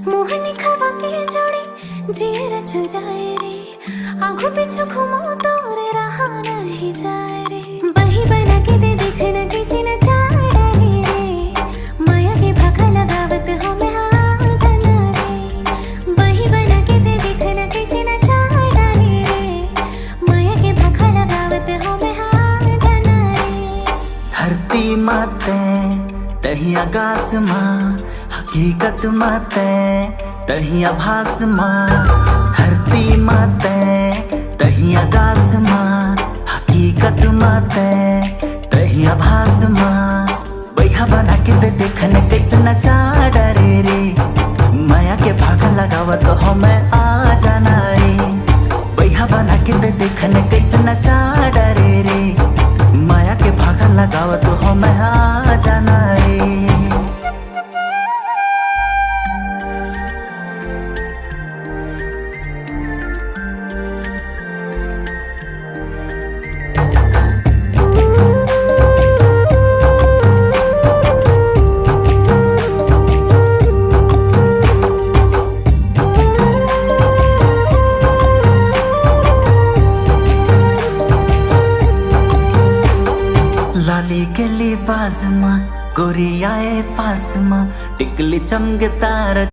मोहनी खवा के जोड़ी जीरा चुराए रे, आंखों पीछू घूमो तो रे रहा नहीं जाए रे। बही बना के दे देखना किसी न चाड़े रे, माया के भागा लगावत हो मैं हाँ जाना रे। बही बना के दे देखना किसी न चाड़े रे, माया के भागा लगावत हो मैं हाँ जाना रे। धरती माते तही आकाश माँ, हकीकत माते तही आभास माँ। धरती माते तही आकाश माँ, हकीकत माते तही आभास माँ। बैहा बना के दे देखने कैसे नचा डरे रे, माया के भागा लगावत हो मैं आ जाना रे। बैहा बना के दे देखने कैसे नचा डरे रे, माया के भागा लगावत हो मैं आ जाना रे। लाली के लिबास माँ, गोरी आए पास माँ, टिकली चमके तार